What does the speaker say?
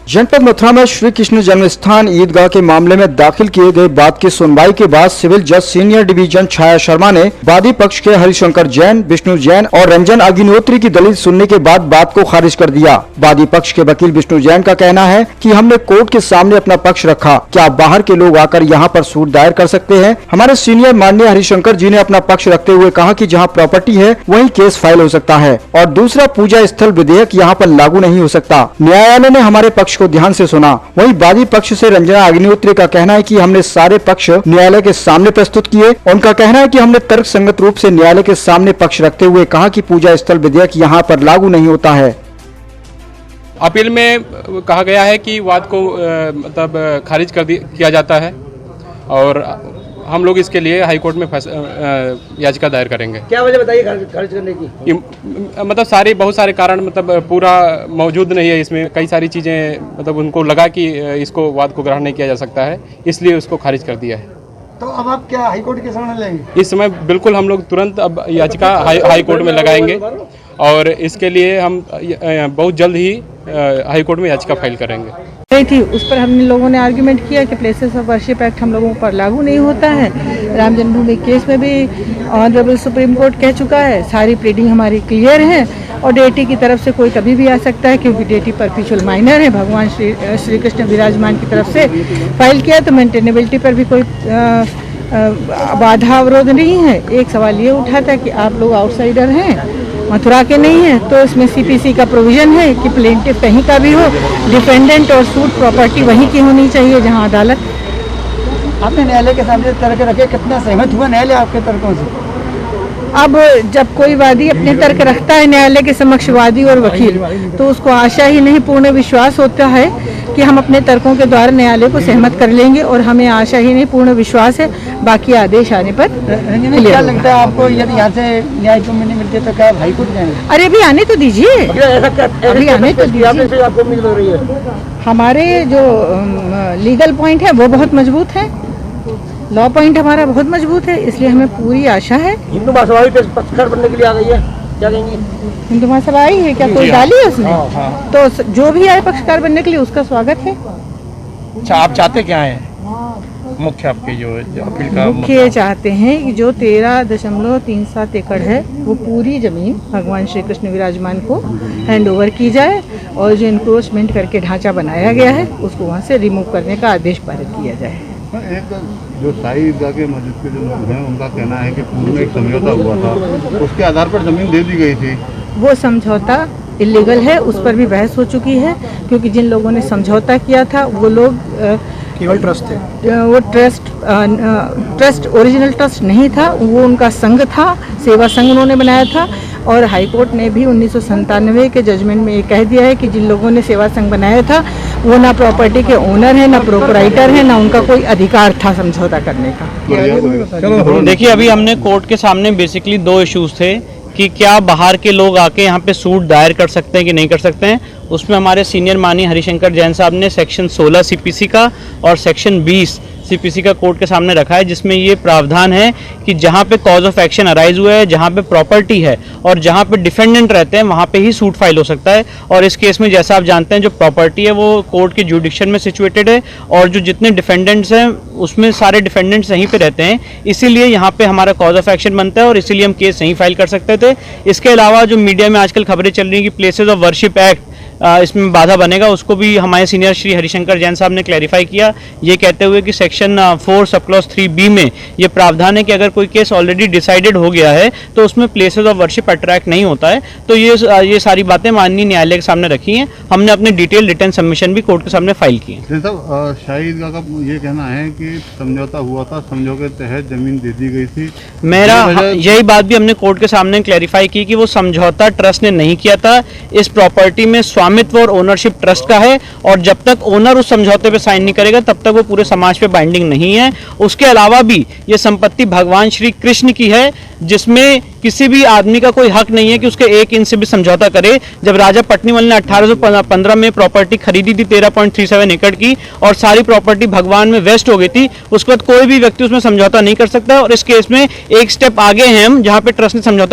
जनपद मथुरा में श्री कृष्ण जन्मस्थान ईदगाह के मामले में दाखिल किए गए वाद की सुनवाई के बाद सिविल जज सीनियर डिवीजन छाया शर्मा ने वादी पक्ष के हरिशंकर जैन, विष्णु जैन और रंजन अग्निहोत्री की दलील सुनने के बाद बात को खारिज कर दिया। वादी पक्ष के वकील विष्णु जैन का कहना है कि हमने कोर्ट के सामने अपना पक्ष रखा, क्या बाहर के लोग आकर यहाँ पर सूट दायर कर सकते हैं। हमारे सीनियर माननीय हरिशंकर जी ने अपना पक्ष रखते हुए कहा कि जहाँ प्रॉपर्टी है वहीं केस फाइल हो सकता है और दूसरा पूजा स्थल विधेयक यहाँ पर लागू नहीं हो सकता। न्यायालय ने हमारे पक्ष को ध्यान से सुना। वहीं वादी पक्ष से रंजना अग्निहोत्री का कहना है कि हमने सारे पक्ष न्यायालय के सामने प्रस्तुत किए। उनका कहना है कि हमने तर्क संगत रूप से न्यायालय के सामने पक्ष रखते हुए कहा कि पूजा स्थल विधेयक यहाँ पर लागू नहीं होता है। अपील में कहा गया है कि वाद को मतलब खारिज किया जाता है और हम लोग इसके लिए हाई कोर्ट में याचिका दायर करेंगे। क्या वजह बताइए खारिज करने की? मतलब बहुत सारे कारण मतलब पूरा मौजूद नहीं है इसमें, कई सारी चीज़ें मतलब उनको लगा कि इसको वाद को ग्रहण नहीं किया जा सकता है, इसलिए उसको खारिज कर दिया है। तो अब आप क्या हाई कोर्ट के सामने लेंगे? इस समय बिल्कुल हम लोग तुरंत अब याचिका हाई कोर्ट में लगाएंगे और इसके लिए हम बहुत जल्द ही हाई कोर्ट में याचिका फाइल करेंगे। थी उस पर हमने लोगों ने आर्गुमेंट किया कि प्लेसेस ऑफ वर्शिप एक्ट हम लोगों पर लागू नहीं होता है। राम जन्मभूमि केस में भी ऑनरेबल सुप्रीम कोर्ट कह चुका है, सारी प्लीडिंग हमारी क्लियर है और डेटी की तरफ से कोई कभी भी आ सकता है क्योंकि डेटी परपिचुअल माइनर है। भगवान श्री कृष्ण विराजमान की तरफ से फाइल किया तो मेंटेनेबिलिटी पर भी कोई बाधा अवरोध नहीं है। एक सवाल ये उठा था कि आप लोग आउटसाइडर हैं, मथुरा के नहीं है, तो इसमें सीपीसी का प्रोविजन है कि प्लेंटिफ कहीं का भी हो, डिफेंडेंट और सूट प्रॉपर्टी वहीं की होनी चाहिए जहां अदालत। आपने न्यायालय के सामने तर्क रखे, कितना सहमत हुआ न्यायालय आपके तर्कों से? अब जब कोई वादी अपने तर्क रखता है न्यायालय के समक्ष, वादी और वकील, तो उसको आशा ही नहीं पूर्ण विश्वास होता है कि हम अपने तर्कों के द्वारा न्यायालय को सहमत कर लेंगे और हमें आशा ही नहीं पूर्ण विश्वास है बाकी आदेश आने पर। क्या लगता है आपको, यदि यहाँ से न्याय को नहीं मिलते तो क्या हाई कोर्ट जाएंगे? अरे अभी आने तो दीजिए, अभी आने तो दीजिए। आपको उम्मीद हो रही है? हमारे जो लीगल पॉइंट है वो बहुत मजबूत है, लॉ पॉइंट हमारा बहुत मजबूत है, इसलिए हमें पूरी आशा है। हिंदू महासभा पक्षकार बनने के लिए आ गई है, क्या कहेंगे? हिंदू महासभा आई है क्या? कोई डाली है उसने? तो जो भी आए पक्षकार बनने के लिए उसका स्वागत है। अच्छा, आप चाहते क्या है? मुख्य आपके जो अपील का मुख्य चाहते हैं कि जो 13.37 एकड़ है वो पूरी जमीन भगवान श्री कृष्ण विराजमान को हैंड ओवर की जाए और जो इंक्रोचमेंट करके ढांचा बनाया गया है उसको वहाँ से रिमूव करने का आदेश पारित किया जाए। एक जो शाही ईदगाह के मस्जिद के जो लोग हैं उनका कहना है कि पूर्व में एक समझौता हुआ था, उसके आधार पर जमीन दे दी गई थी। वो समझौता इलीगल है, उस पर भी बहस हो चुकी है क्योंकि जिन लोगों ने समझौता किया था वो लोग केवल ट्रस्ट थे। वो ट्रस्ट ओरिजिनल ट्रस्ट नहीं था, वो उनका संघ था, सेवा संघ उन्होंने बनाया था और हाई कोर्ट ने भी 1997 के जजमेंट में ये कह दिया है कि जिन लोगों ने सेवा संघ बनाया था वो ना प्रॉपर्टी के ओनर है, ना प्रोपराइटर है, ना उनका कोई अधिकार था समझौता करने का। देखिए, अभी हमने कोर्ट के सामने बेसिकली 2 इश्यूज थे कि क्या बाहर के लोग आके यहाँ पे सूट दायर कर सकते हैं कि नहीं कर सकते हैं। उसमें हमारे सीनियर माननीय हरिशंकर जैन साहब ने सेक्शन 16 सीपीसी का और सेक्शन 20 सीपीसी का कोर्ट के सामने रखा है, जिसमें ये प्रावधान है कि जहाँ पे कॉज ऑफ एक्शन अराइज हुआ है, जहाँ पे प्रॉपर्टी है और जहाँ पे डिफेंडेंट रहते हैं वहाँ पे ही सूट फाइल हो सकता है। और इस केस में जैसा आप जानते हैं जो प्रॉपर्टी है वो कोर्ट के जुडिक्शन में सिचुएटेड है और जो जितने डिफेंडेंट्स हैं उसमें सारे डिफेंडेंट्स यहीं पे रहते हैं, इसीलिए यहाँ पे हमारा कॉज ऑफ एक्शन बनता है और इसीलिए हम केस यहीं फाइल कर सकते थे। इसके अलावा जो मीडिया में आजकल खबरें चल रही हैं कि प्लेसेस ऑफ वर्शिप एक्ट इसमें बाधा बनेगा, उसको भी हमारे सीनियर श्री हरिशंकर जैन साहब ने क्लैरिफाई किया, ये कहते हुए कि सेक्शन 4 सब क्लॉज 3B में ये प्रावधान है कि अगर कोई केस ऑलरेडी डिसाइडेड हो गया है तो उसमें प्लेसेस ऑफ वर्शिप अट्रैक्ट नहीं होता है। तो ये सारी बातें माननीय न्यायालय के सामने रखी हैं, हमने अपने डिटेल रिटर्न सबमिशन भी कोर्ट के सामने फाइल किए। साहब, शाही ईदगाह का ये कहना है कि समझौता हुआ था, समझौते के तहत जमीन दे दी गई थी। मेरा यही बात भी हमने कोर्ट के सामने क्लैरिफाई की कि वो समझौता ट्रस्ट ने नहीं किया था, इस प्रॉपर्टी में स्वामित्व और ओनरशिप ट्रस्ट का है और जब तक ओनर उस समझौते पे साइन नहीं करेगा तब तक वो पूरे समाज पे बाइंडिंग नहीं है। उसके अलावा भी ये संपत्ति भगवान श्री कृष्ण की है, जिसमें किसी भी आदमी का कोई हक नहीं है कि उसके 1 इंच से भी समझौता करे। जब राजा पटनीमल ने 1815 में प्रॉपर्टी खरीदी थी 13.37 एकड़ की और सारी प्रॉपर्टी भगवान में वेस्ट हो गई थी, उसके बाद कोई भी व्यक्ति उसमें समझौता नहीं कर सकता और इस केस में एक स्टेप आगे हैं हम, जहां पे ट्रस्ट ने समझौता